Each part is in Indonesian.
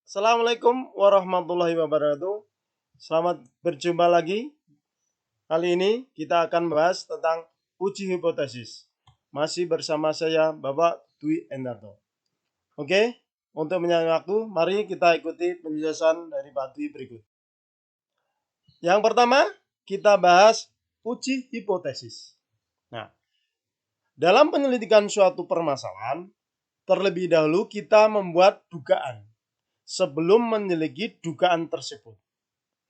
Assalamualaikum warahmatullahi wabarakatuh. Selamat berjumpa lagi. Kali ini kita akan membahas tentang uji hipotesis. Masih bersama saya Bapak Dwi Endarto. Oke, untuk menyangka waktu, mari kita ikuti penjelasan dari Pak Dwi berikut. Yang pertama, kita bahas uji hipotesis. Nah, dalam penyelidikan suatu permasalahan, terlebih dahulu kita membuat dugaan sebelum menyelidiki dugaan tersebut.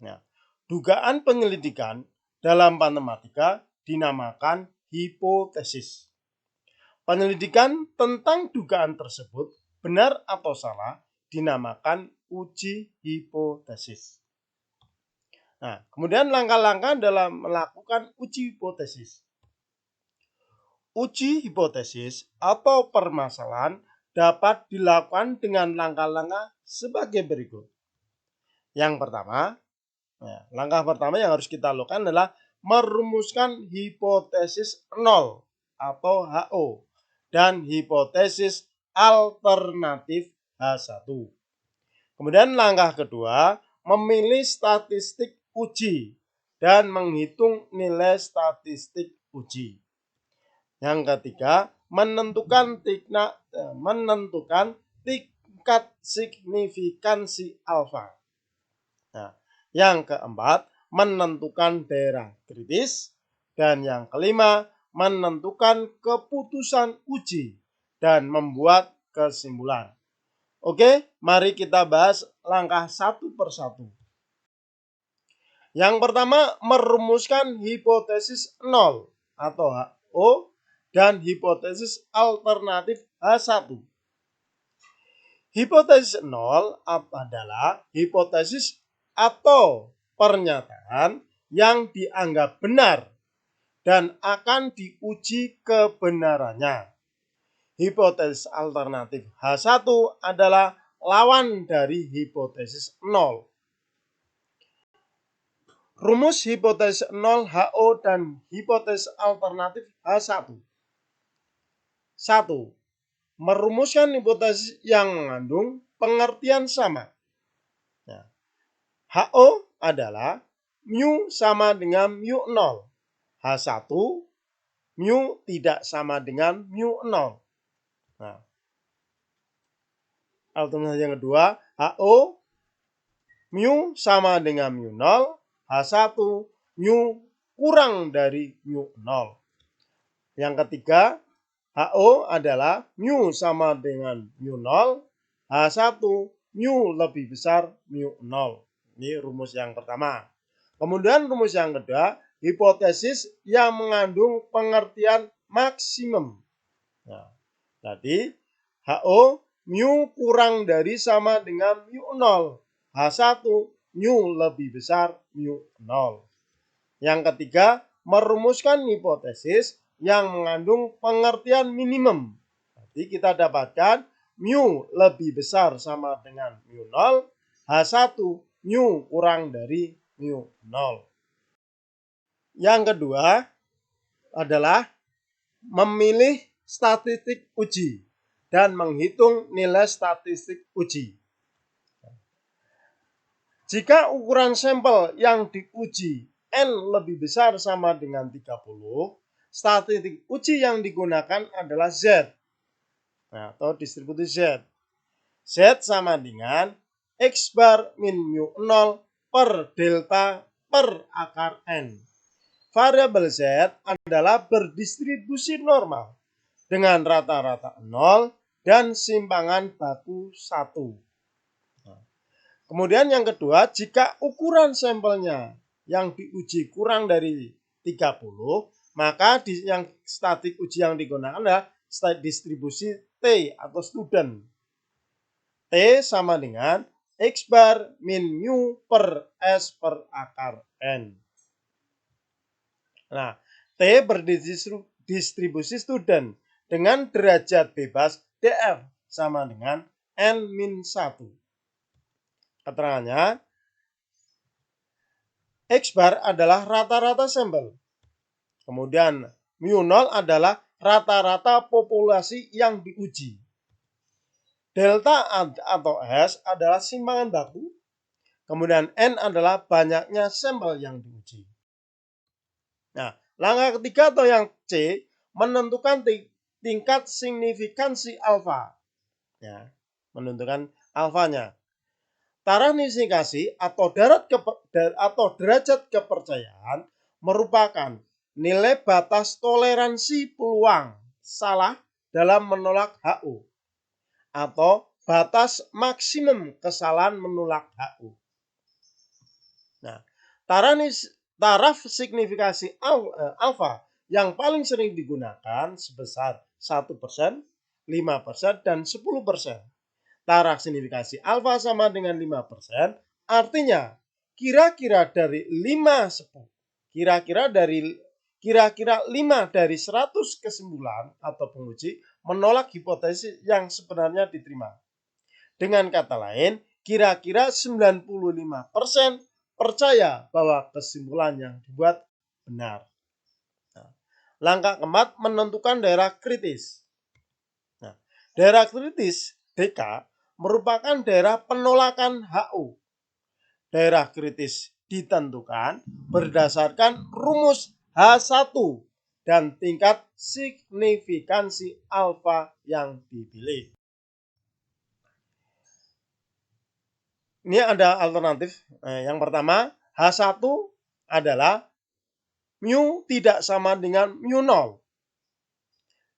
Nah, dugaan penyelidikan dalam matematika dinamakan hipotesis. Penyelidikan tentang dugaan tersebut benar atau salah dinamakan uji hipotesis. Nah, kemudian langkah-langkah dalam melakukan uji hipotesis. Uji hipotesis atau permasalahan dapat dilakukan dengan langkah-langkah sebagai berikut. Yang pertama, langkah pertama yang harus kita lakukan adalah merumuskan hipotesis nol atau HO dan hipotesis alternatif H1. Kemudian langkah kedua, memilih statistik uji dan menghitung nilai statistik uji. Yang ketiga, menentukan tingkat signifikansi alfa. Nah, yang keempat, menentukan daerah kritis. Dan yang kelima, menentukan keputusan uji dan membuat kesimpulan. Oke, mari kita bahas langkah satu persatu. Yang pertama, merumuskan hipotesis nol atau HO dan hipotesis alternatif H1. Hipotesis nol adalah hipotesis atau pernyataan yang dianggap benar dan akan diuji kebenarannya. Hipotesis alternatif H1 adalah lawan dari hipotesis nol. Rumus hipotesis nol HO dan hipotesis alternatif H1. 1. Merumuskan hipotesis yang mengandung pengertian sama. HO adalah mu sama dengan mu 0. H1 mu tidak sama dengan mu 0. Nah, alternatif yang kedua, HO mu sama dengan mu 0. H1 mu kurang dari mu 0. Yang ketiga, HO adalah mu sama dengan mu 0. H1 mu lebih besar mu 0. Ini rumus yang pertama. Kemudian rumus yang kedua, hipotesis yang mengandung pengertian maksimum. Nah, tadi HO mu kurang dari sama dengan mu 0. H1 mu lebih besar mu 0. Yang ketiga, merumuskan hipotesis yang mengandung pengertian minimum. Jadi kita dapatkan mu lebih besar sama dengan mu 0. H1 mu kurang dari mu 0. Yang kedua adalah memilih statistik uji dan menghitung nilai statistik uji. Jika ukuran sampel yang diuji N lebih besar sama dengan 30, statistik uji yang digunakan adalah Z. Nah, atau distribusi Z. Z sama dengan X bar min mu 0 per delta per akar N. Variabel Z adalah berdistribusi normal dengan rata-rata 0 dan simpangan baku 1. Kemudian yang kedua, jika ukuran sampelnya yang diuji kurang dari 30, maka yang statik uji yang digunakan adalah distribusi T atau student. T sama dengan X bar min mu per S per akar N. Nah, T berdistribusi student dengan derajat bebas df sama dengan N-1. Keterangannya, X bar adalah rata-rata sampel. Kemudian mu 0 adalah rata-rata populasi yang diuji. Delta atau S adalah simpangan baku. Kemudian N adalah banyaknya sampel yang diuji. Nah, langkah ketiga atau yang C, menentukan tingkat signifikansi alfa. Ya, menentukan alfanya. Taraf signifikansi atau derajat kepercayaan merupakan nilai batas toleransi peluang salah dalam menolak HU atau batas maksimum kesalahan menolak HU. Nah, taraf signifikasi alfa yang paling sering digunakan sebesar 1%, 5%, dan 10%. Taraf signifikasi alfa sama dengan 5%, artinya kira-kira dari 5 dari 100 kesimpulan atau penguji menolak hipotesis yang sebenarnya diterima. Dengan kata lain, kira-kira 95% percaya bahwa kesimpulan yang dibuat benar. Nah, langkah keempat, menentukan daerah kritis. Nah, daerah kritis DK merupakan daerah penolakan HU. Daerah kritis ditentukan berdasarkan rumus H1 dan tingkat signifikansi alfa yang dipilih. Ini ada alternatif. Yang pertama, H1 adalah mu tidak sama dengan mu 0.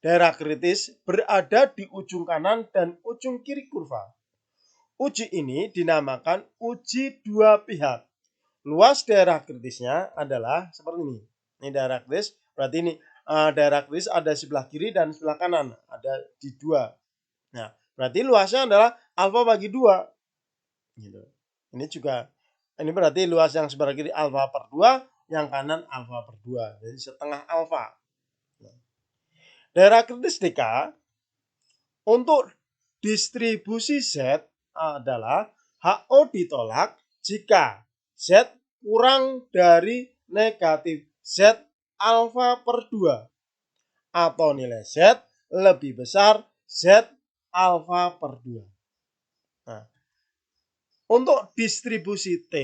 Daerah kritis berada di ujung kanan dan ujung kiri kurva. Uji ini dinamakan uji dua pihak. Luas daerah kritisnya adalah seperti ini. Ini daerah kritis, berarti ini daerah kritis ada sebelah kiri dan sebelah kanan. Ada di dua. Nah, berarti luasnya adalah alfa bagi 2. Gitu. Ini berarti luas yang sebelah kiri alfa per 2, yang kanan alfa per 2. Jadi setengah alfa. Daerah kritis DK untuk distribusi Z adalah HO ditolak jika Z kurang dari negatif Z alfa per 2 atau nilai Z lebih besar Z alfa per 2. Nah, untuk distribusi T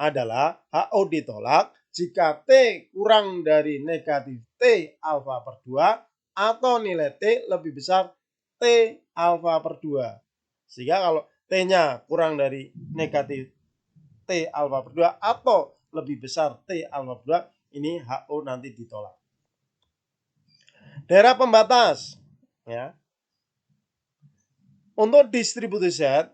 adalah HO ditolak jika T kurang dari negatif T alfa per 2 atau nilai T lebih besar T alfa per 2. Sehingga kalau T-nya kurang dari negatif T alfa per 2 atau lebih besar T alfa per 2, ini HO nanti ditolak. Daerah pembatas. Ya. Untuk distribusi Z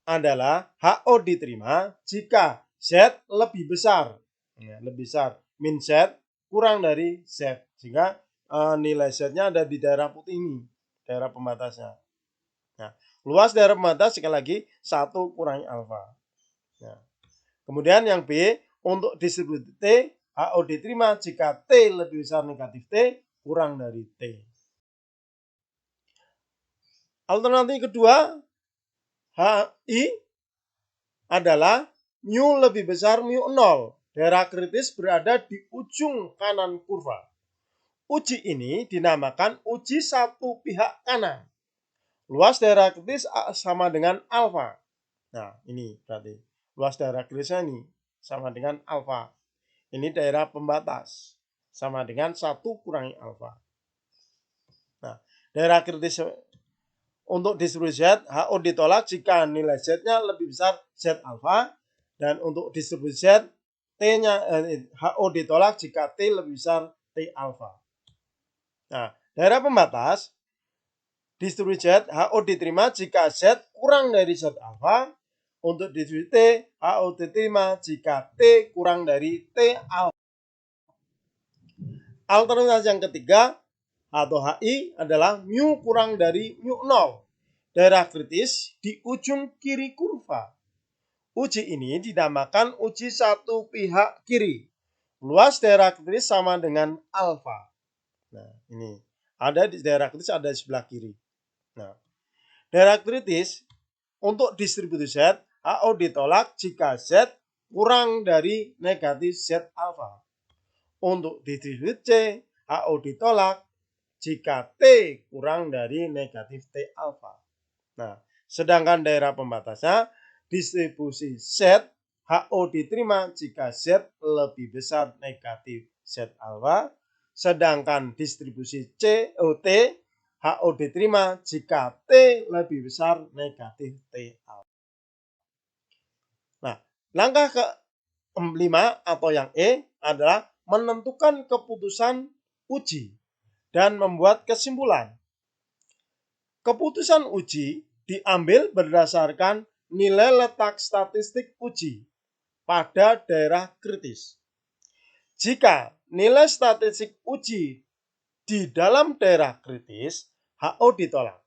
adalah HO diterima jika Z lebih besar. Ya, lebih besar. Min Z kurang dari Z. Sehingga nilai Z-nya ada di daerah putih ini. Daerah pembatasnya. Nah, luas daerah pembatas sekali lagi 1 kurangi alfa. Nah, kemudian yang B, untuk distribusi T, HO diterima jika T lebih besar negatif T kurang dari T. Alternatif kedua, HI adalah mu lebih besar mu 0. Daerah kritis berada di ujung kanan kurva. Uji ini dinamakan uji satu pihak kanan. Luas daerah kritis sama dengan alfa. Nah, ini berarti luas daerah kritisnya ini sama dengan alfa. Ini daerah pembatas sama dengan 1 kurangi alfa. Nah, daerah kritis untuk distribusi Z, HO ditolak jika nilai Z-nya lebih besar Z alfa. Dan untuk distribusi Z, HO ditolak jika T lebih besar T alfa. Nah, daerah pembatas, distribusi Z, HO diterima jika Z kurang dari Z alfa. Untuk distribusi T, HO diterima jika T kurang dari T alfa. Alternatif yang ketiga, atau HI adalah mu kurang dari mu 0. Daerah kritis di ujung kiri kurva. Uji ini dinamakan uji satu pihak kiri. Luas daerah kritis sama dengan alfa. Nah, ini ada di daerah kritis, ada di sebelah kiri. Nah, daerah kritis untuk distribusi Z, HO ditolak jika Z kurang dari negatif Z alfa. Untuk distribusi C, HO ditolak jika T kurang dari negatif T alfa. Nah, sedangkan daerah pembatasnya distribusi Z HO diterima jika Z lebih besar negatif Z alfa, sedangkan distribusi COT HO diterima jika T lebih besar negatif T alfa. Nah, langkah ke-5 atau yang E adalah menentukan keputusan uji dan membuat kesimpulan. Keputusan uji diambil berdasarkan nilai letak statistik uji pada daerah kritis. Jika nilai statistik uji di dalam daerah kritis, HO ditolak.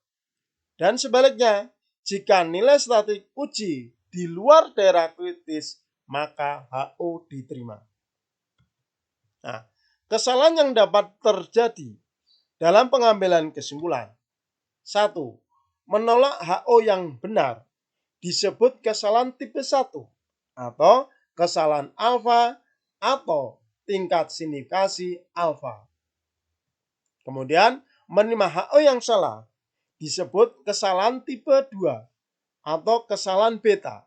Dan sebaliknya, jika nilai statistik uji di luar daerah kritis, maka HO diterima. Nah, kesalahan yang dapat terjadi dalam pengambilan kesimpulan. 1. Menolak HO yang benar disebut kesalahan tipe 1 atau kesalahan alfa atau tingkat signifikasi alfa. Kemudian menerima HO yang salah disebut kesalahan tipe 2 atau kesalahan beta.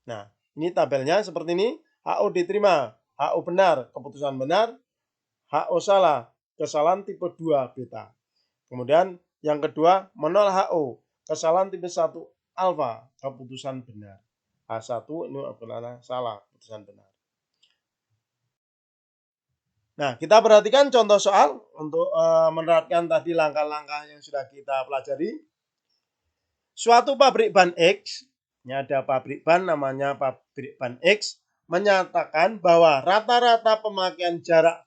Nah, ini tabelnya seperti ini. HO diterima, HO benar, keputusan benar, HO salah, kesalahan tipe 2 beta. Kemudian yang kedua, menolak HO, kesalahan tipe 1 alfa, keputusan benar. H1 ini adalah salah, keputusan benar. Nah, kita perhatikan contoh soal untuk menerapkan tadi langkah-langkah yang sudah kita pelajari. Suatu pabrik ban X, ini ada pabrik ban namanya pabrik ban X, menyatakan bahwa rata-rata pemakaian jarak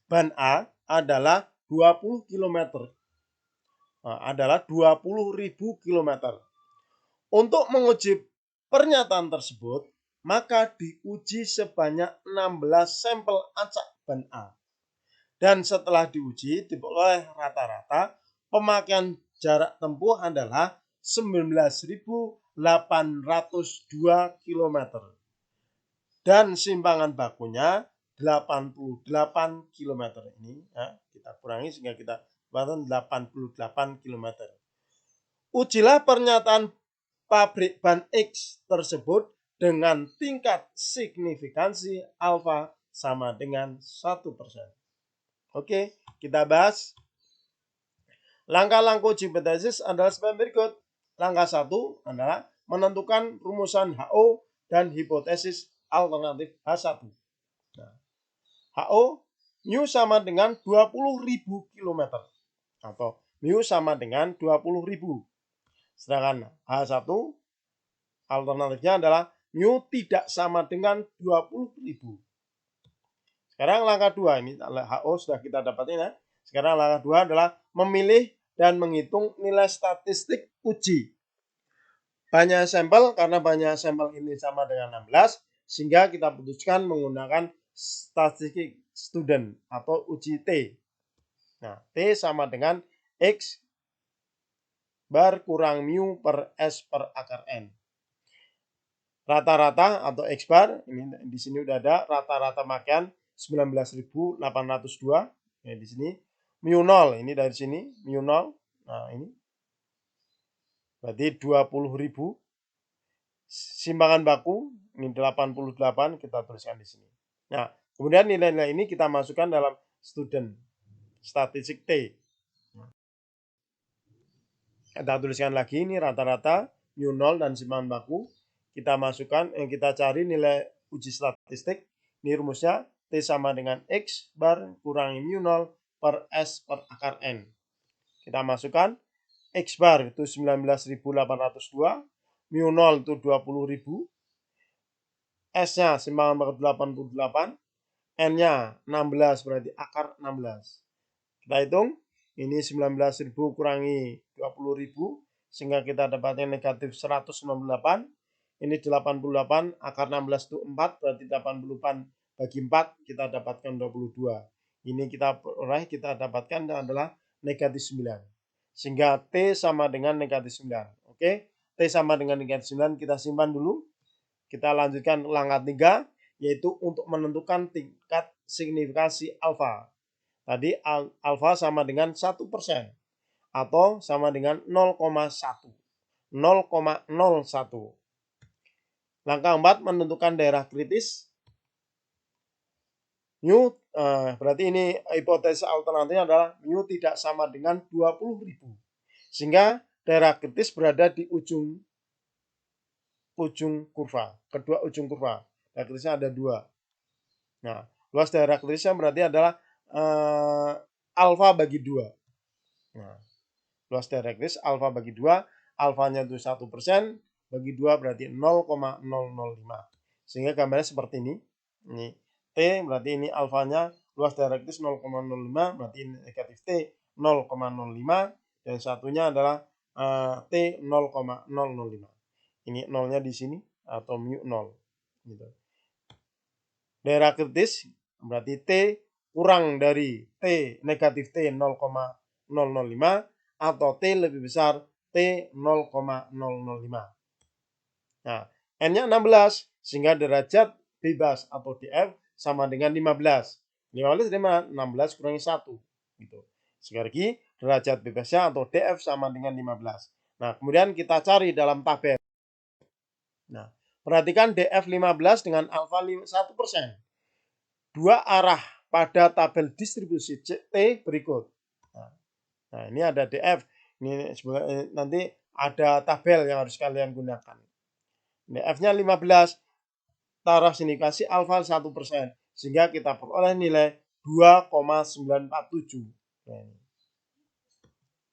ban A adalah 20 km. Adalah 20.000 km. Untuk menguji pernyataan tersebut, maka diuji sebanyak 16 sampel acak ban A. Dan setelah diuji, diperoleh rata-rata pemakaian jarak tempuh adalah 19.802 km. Dan simpangan bakunya 88 km. Ini ya, kita kurangi sehingga kita dapatkan 88 km. Ujilah pernyataan pabrik ban X tersebut dengan tingkat signifikansi alfa sama dengan 1%. Oke, kita bahas. Langkah-langkah uji hipotesis adalah sebagai berikut. Langkah 1 adalah menentukan rumusan HO dan hipotesis alternatif H1. Nah, HO mu sama dengan 20.000 km atau mu sama dengan 20.000. Sedangkan H1 alternatifnya adalah mu tidak sama dengan 20.000. Sekarang langkah 2 ini HO sudah kita dapatin ya. Sekarang langkah 2 adalah memilih dan menghitung nilai statistik uji. Banyak sampel, karena banyak sampel ini sama dengan 16, sehingga kita putuskan menggunakan statistik student atau uji T. Nah, T sama dengan X bar kurang mu per S per akar N. Rata-rata atau X bar, ini di sini udah ada rata-rata makaian 19.802. Ya, di sini mu 0, ini dari sini mu 0. Nah, ini berarti 20.000. Simpangan baku ini 88, kita tuliskan di sini. Nah, kemudian nilai-nilai ini kita masukkan dalam student statistik T. Kita tuliskan lagi ini rata-rata mu 0 dan simpangan baku. Kita masukkan, kita cari nilai uji statistik. Ini rumusnya T sama dengan X bar kurangi mu 0 per S per akar N. Kita masukkan X bar itu 19.802, mu 0 itu 20.000, S-nya simpangan baku 88, N-nya 16 berarti akar 16. Kita hitung, ini 19.000 kurangi 20.000, sehingga kita dapatnya negatif 198. Ini 88, akar 16 itu 4, berarti 88 bagi 4, kita dapatkan 22. Ini kita dapatkan adalah negatif 9. Sehingga T sama dengan negatif 9. Oke, T sama dengan negatif 9 kita simpan dulu. Kita lanjutkan langkah 3, yaitu untuk menentukan tingkat signifikansi alfa. Tadi alfa sama dengan 1% atau sama dengan 0,1. 0,01. Langkah 4 menentukan daerah kritis. Mu berarti ini hipotesis alternatifnya adalah mu tidak sama dengan 20.000. Sehingga daerah kritis berada di ujung kurva, kedua ujung kurva. Daerah kritisnya ada 2. Nah, luas daerah kritisnya berarti adalah alfa bagi 2. Nah, luas daerah kritis alfa bagi 2, alfanya itu 1%, bagi 2 berarti 0,005. Sehingga gambarnya seperti ini. Ini T berarti ini alfanya, luas daerah kritis 0,05, berarti ini negatif T 0,05, dan satunya adalah T 0,005. Ini nolnya di sini atau mu 0. Gitu. Daerah kritis berarti T kurang dari T negatif T 0,005 atau T lebih besar T 0,005. Nah, N-nya 16 sehingga derajat bebas atau DF sama dengan 15. 15 dari mana? 16 kurangi 1. Gitu. Sekali lagi, derajat bebasnya atau DF sama dengan 15. Nah, kemudian kita cari dalam tabel. Nah, perhatikan DF 15 dengan alfa 1%. Dua arah pada tabel distribusi T berikut. Nah, ini ada DF. Ini nanti ada tabel yang harus kalian gunakan. DF-nya 15. Taruh sini kasih alfa 1%. Sehingga kita peroleh nilai 2,947.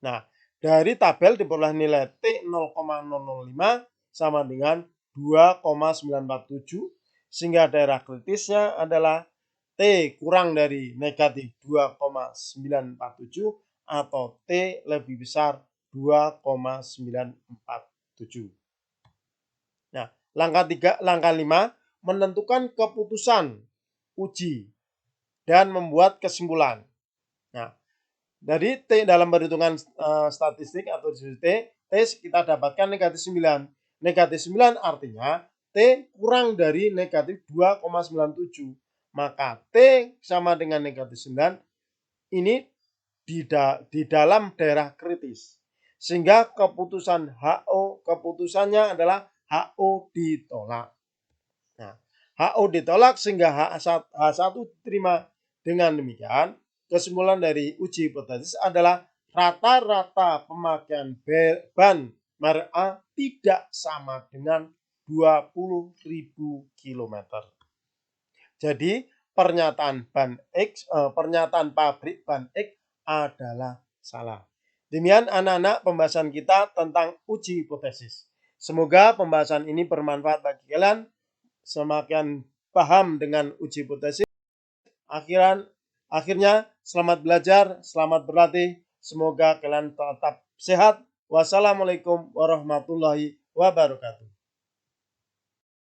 Nah, dari tabel diperoleh nilai T 0,005 sama dengan 2,947. Sehingga daerah kritisnya adalah T kurang dari negatif 2,947 atau T lebih besar 2,947. Nah, langkah 5 menentukan keputusan uji dan membuat kesimpulan. Nah, dari T dalam perhitungan statistik atau T kita dapatkan negatif 9. Negatif 9 artinya T kurang dari negatif 2,97. Maka T sama dengan negatif 9 ini di dalam daerah kritis. Sehingga keputusan HO, keputusannya adalah HO ditolak. Nah, HO ditolak sehingga H1 diterima. Dengan demikian, kesimpulan dari uji hipotesis adalah rata-rata pemakaian ban merek A tidak sama dengan 20.000 km. Jadi pernyataan pabrik ban X adalah salah. Demikian anak-anak pembahasan kita tentang uji hipotesis. Semoga pembahasan ini bermanfaat bagi kalian. Semakin paham dengan uji hipotesis. Akhirnya selamat belajar, selamat berlatih. Semoga kalian tetap sehat. Wassalamualaikum warahmatullahi wabarakatuh.